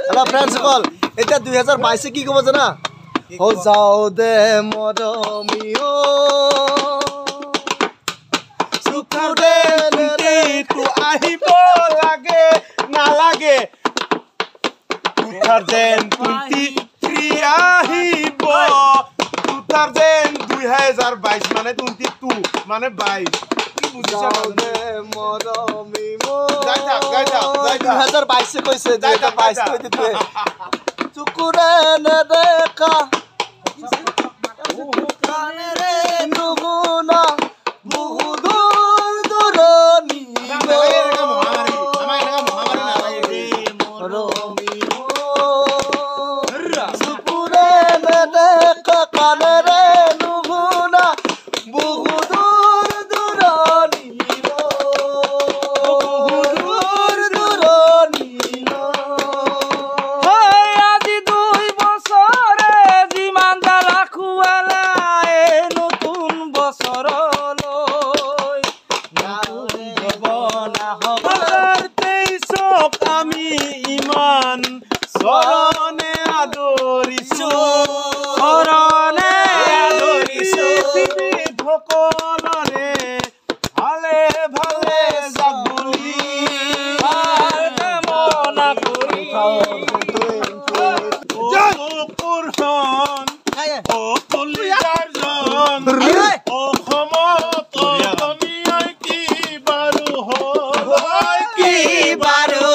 Hello' ফ্ৰেণ্ডসকল, এতিয়া 2022 কি ক'ব জানা? ও যাও দে মৰমিও সুখৰে দিনটো আহিব লাগে নালাগে 2023 আহিব 2022 মানে 22 মানে 22 কি বুজিছা দে মৰমিও গাই থাক 2022 কৈছে 2022 কৈ দিতে চকুৰে নেদেখা কাণেৰে নুশুনা বহু দূৰ দূৰণি চকুৰে নেদেখা কাণেৰে নুশুনা বহু দূৰ দূৰণি শরণে আদরিছো শরণে আদরিছো ভকলরে ভালে ভালে যাগুলি কামনা করি ও পুরহন ও কলিয়ার জন ও সমত দুনিয়ায় কি বারু হয় কি বারু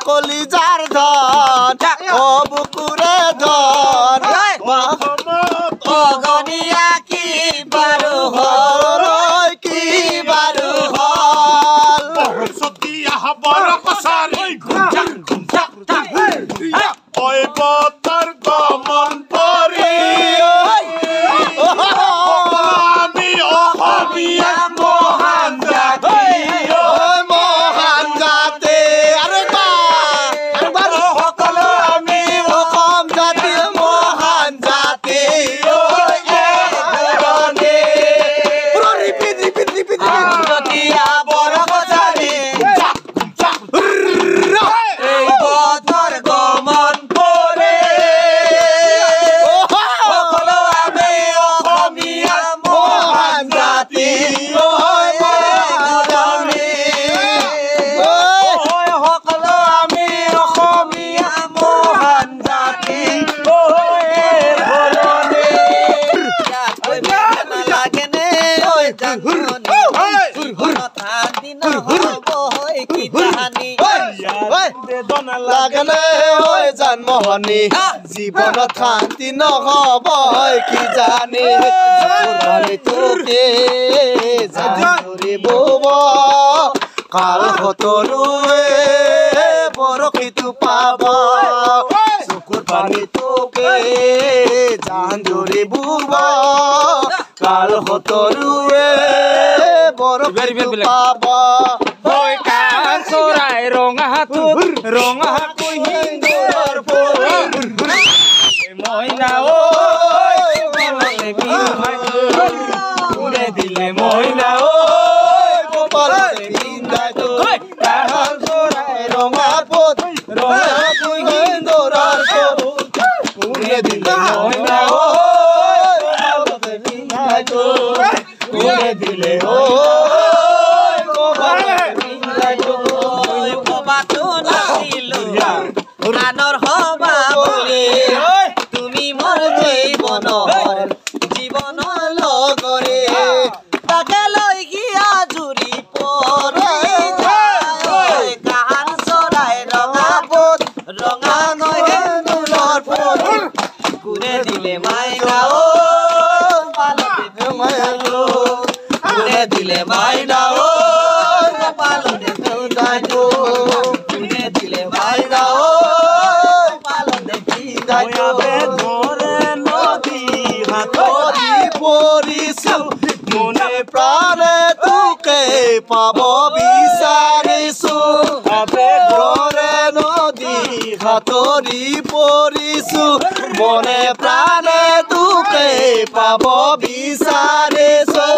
কলিজার ধন ও বুকুরে ধন অগনিয়া কি বারু হল কি বারু হল সতিয়া বড় কসারি ওই বতর গমন পরি আমি অহমিয়া মহান জাতি মহান জাতি আরে লাগনে হৈ জন্মহনি জীৱনত শান্তি নহব কি জানি তোকে ধৰিব কাল সতৰুৱে বৰশীটো পাব চকুৰ পানী তোকে জান ধৰিব কাল সতৰুৱে বৰশীটো পাব চৰাই ৰঙা হিন্দুৰ মইনা ঐ দিলে মইনা চৰাই ৰঙা পথ হিন্দুৰ দিলে মইনা দিলে গানৰ সভা বুলি তুমি মোৰ জীৱনৰ লগৰে তাকে লৈ গিয়া জুৰি পৰে কাণ চৰাই ৰঙা পথ ৰঙা নহয় নুলৰ পথ কোনে দিলে মাইনা কোনে দিলে মাইনা পালনে কোনে দিলে মাইনা মনে প্ৰাণে তোকে পাব বিচাৰিছো ঘৰে নদী সাঁতৰি পৰিছো মনে প্ৰাণে তোকে পাব বিচাৰিছো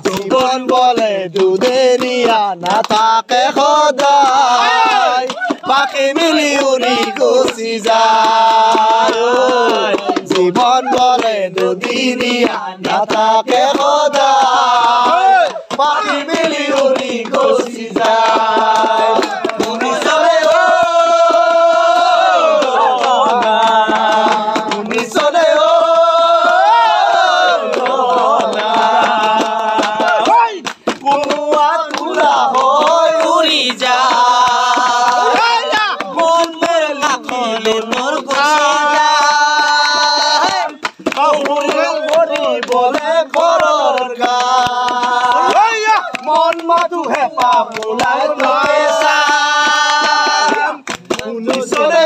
জীৱন বলে দুদেনীয়া নাথাকে সদায় পাখি মিলি উৰি গুচি যায় জীৱন বলে দুদিনীয়া নাথাকে সদায় পাখি মিলি উৰি গুচি যায় শুনিছনে শুনিছনে কোনোৱা তোলা হয় উৰি যায় মন মোৰ লাখিলে মোৰ গুচি যায় বলে ঘৰৰ গায় মন মাথো হেঁপা মোলাই তই শুনিছনে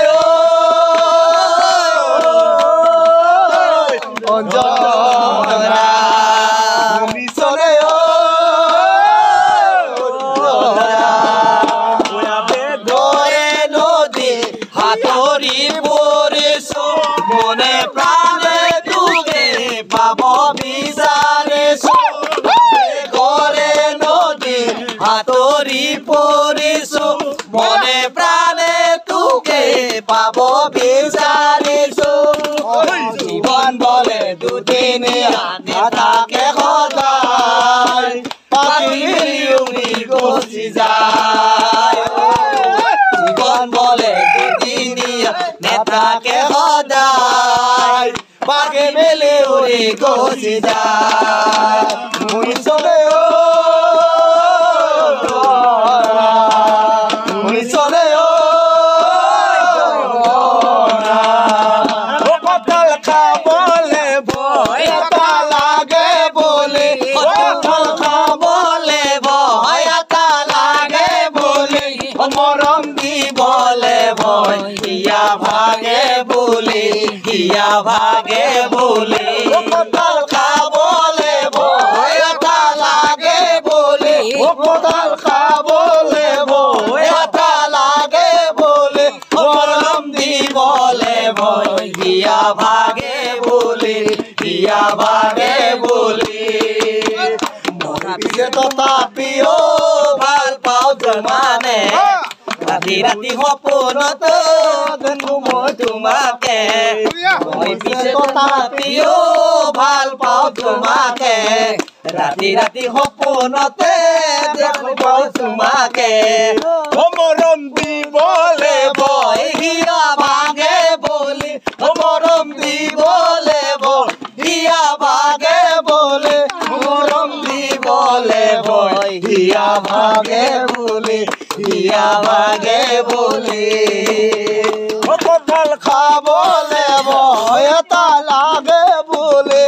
অঞ্জনা শুনিছনে দৰে নদী হাতৰি পৰিছো মনে প্ৰাণে তোকে পাব বিচাৰিছো ঘৰে নদী হাতৰি পৰিছো মনে প্ৰাণে তোকে পাব বিচাৰিছো জীৱন বলে দুদিনীয়া নাথাকে সদায় পাখি উৰি গুচি যায় জীৱন বলে দুদিনীয়া নাথাকে সদায় পাখি মেলি উৰি গুচি যায় শুনিছনে শুনিছনে কঁঠাল খাবলে ভয় এটা লাগে বলে কঁঠাল খাবলে ভয় এটা লাগে বুলি মৰম দিবলে ভয় হিয়া ভাগে বুলি হিয়া ভাগে বুলি কঁঠাল খাবলে ভয় এটা লাগে বুলি কঁঠাল খাবলে ভয় এটা লাগে বুলি মৰম দিবলে ভয় হিয়া ভাগে বুলি হিয়া ভাগে বুলি পিছে তথাপিও ভাল পাওঁ তোমানে ৰাতি ৰাতি সপোনত দেখো মই তোমাকে মই পিছে তথাপিও ভাল পাওঁ তোমাকে ৰাতি ৰাতি সপোনতে দেখো মই তোমাকে মৰম দিবলে ভয় হিয়া ভাগে বুলি মৰম দিবলে ভয় হিয়া ভাগে বুলি মৰম দিবলে ভয় হিয়া ভাগে বুলি হিয়া ভাগে বুলি কঁঠাল খাবলে ভয় এটা লাগে বলে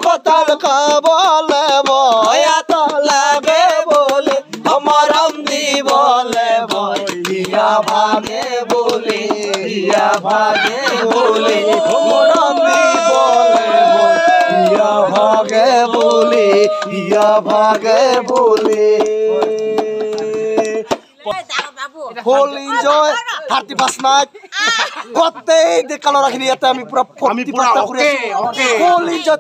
কঁঠাল খাবলে ভয় এটা লাগে বলে মৰম দিবলে ভয় হিয়া ভাগে বুলি হিয়া ভাগে বুলি মৰম দিবলে ভয় হিয়া ভাগে বলে হিয়া ভাগে বলে ফুল এনজয় 31 নাইট গোটেই ডেকালৰাখিনি ইয়াতে আমি পুৰা ফূৰ্তি ফাৰ্তা কৰি আছো ফুল এনজয় 31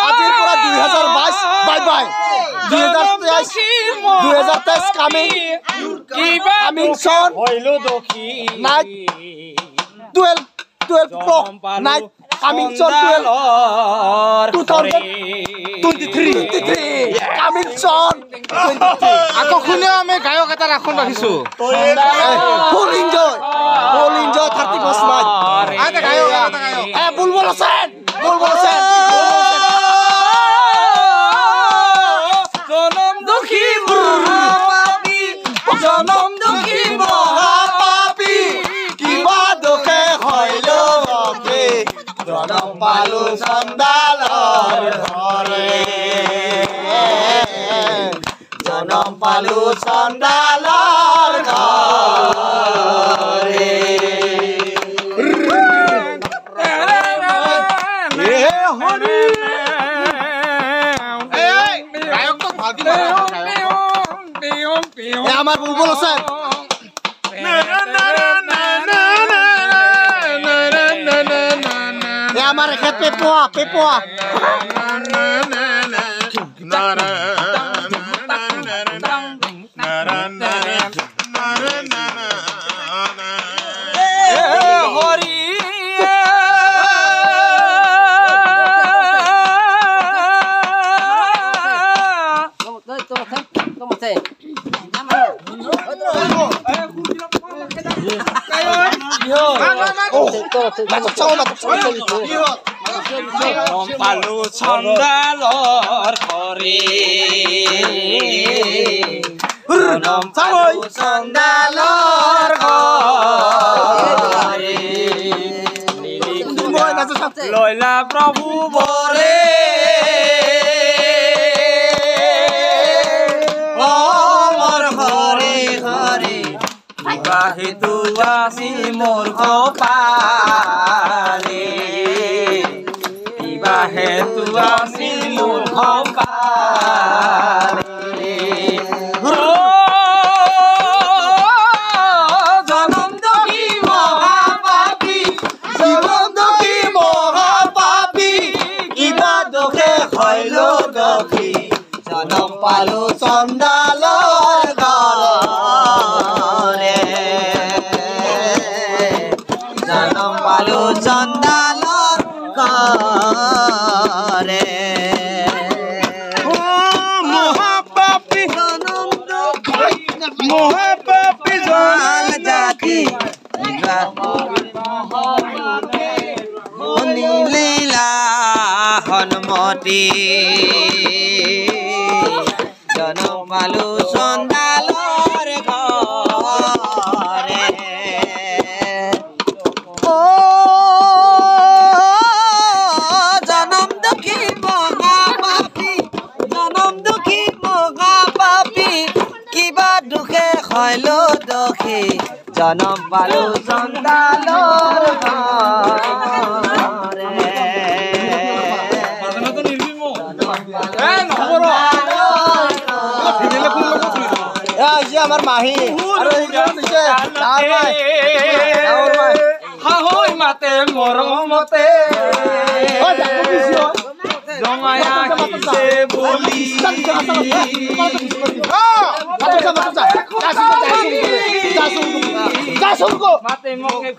আজিৰ পৰা 2022 বাই বাই 2023 কামিং চন night 12 pro night coming soon 2023 coming soon 23 আকৌ খুলেও আমি গায়ক এটা ৰাখোন ৰাখিছো full enjoy 31 night আইতা গায়ক বুলবুল হোসেন জনম দুখী মহাপাপী জনম দুখী মহাপাপী কিবা দুখে হইল অকে জনম পালো চন্দালৰ ঘৰে জনম পালো চন্দালৰ ঘৰে গায়কটো ভাগি আমাৰ বুলবুল হোসেন আমাৰ খেত পেপোয়া na পালো চন্দালৰ ঘৰে চন্দালৰ ঘৰে লয়লা প্ৰভু বৰে মোৰ হৰে হৰে কিবা হেতু আছিল মোৰ কপালে কিবা হেতু আছিল মোৰ কপালে জনম দুখী মহাপাপী জীৱন দুখী মহাপাপী কিবা দুখে হইল দুখী জনম পালো চন্দালৰ ঘৰে জনম পালো চন্দালৰ ঘৰে মহাপাপী জনম মহাপাপী জনাল জাতি লীলা হনুমতী জনম পালো চন্দালৰ ঘৰে জনম দুখী মহাপাপী জনম দুখী মহাপাপী কিবা দুখে হইল দুখী জনম পালো চন্দালৰ ঘৰে আমাৰ মাহি হাহৈ মাতে মৰমতে জমায়া কিছে বলি মাতে মোকে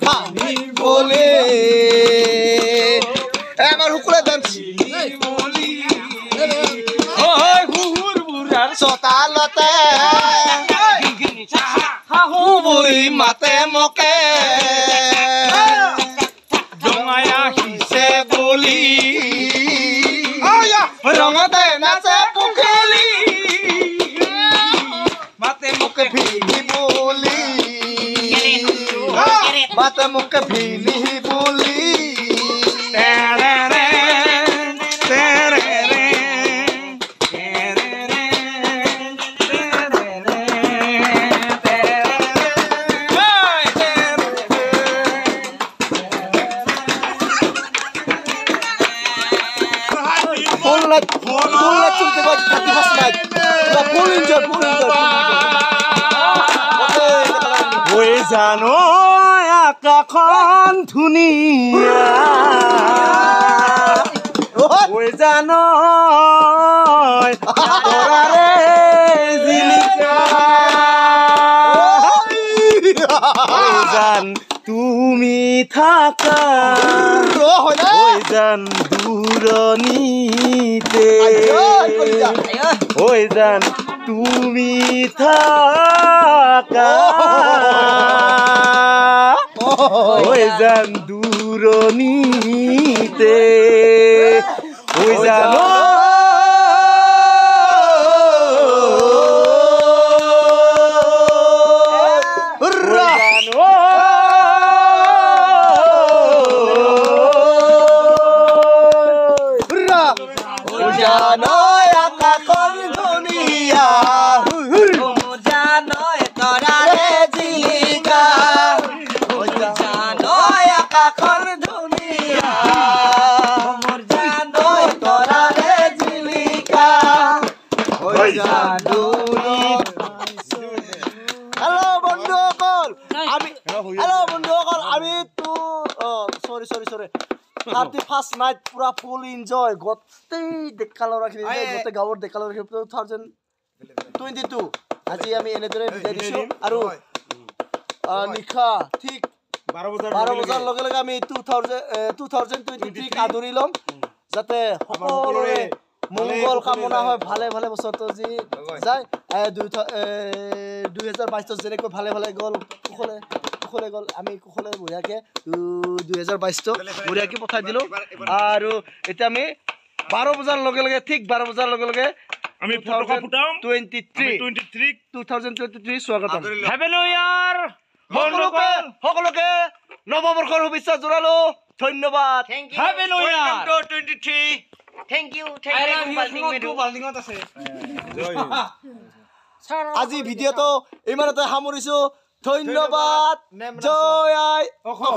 বলে আমার হুকুলে দামছি বলি ওই হুহুর বুড়ার চতালতে হাহু বই মাতে মোকে জমায়া হিসে বলি রঙতে নাচে পুখলি মাতে মোকে ভিলি বলি মাতে মুখে ভিলি বলি জানো আকাশখন ধুনীয়া ঐ জানো তৰাৰে জিলিকা ঐ জান তুমি থাকা ঐ জান দূৰণিতে ঐ জান তুমি থাকা ঐ জান দূৰণিতে ঐ জানো First night pura full enjoy gotte dekalo rakhili gotte gawor dekalo rakhili 2022 আজি আমি এনেদৰে বিদায় দিছো আৰু নিখা ঠিক 12 বছৰ লগে লগে আমি 2023 আদৰি লম যাতে সকলোৰে মংগল কামনা হয় ভালে ভালে বছৰটো যি যায় 2022 যেনেকৈ ভালে ভালে গ'ল সকলে খোলে গ'ল আমি খোলে বঢ়িয়াকে 2022 বঢ়িয়াকে পঠাই দিলো আৰু এতিয়া আমি 12 বজাৰ লগে লগে ঠিক 12 বজাৰ লগে লগে আমি ফটকা ফুটাম 2023 স্বাগতম হ্যাপি নিউ ইয়াৰ সকলোকে নৱবৰ্ষৰ শুভেচ্ছা জনালো ধন্যবাদ happy new year 23 thank you বাল্ডিঙত আছে আজি ভিডিঅ'টো ইমানতে সামৰিছো ধন্যবাদ জয় আই অসম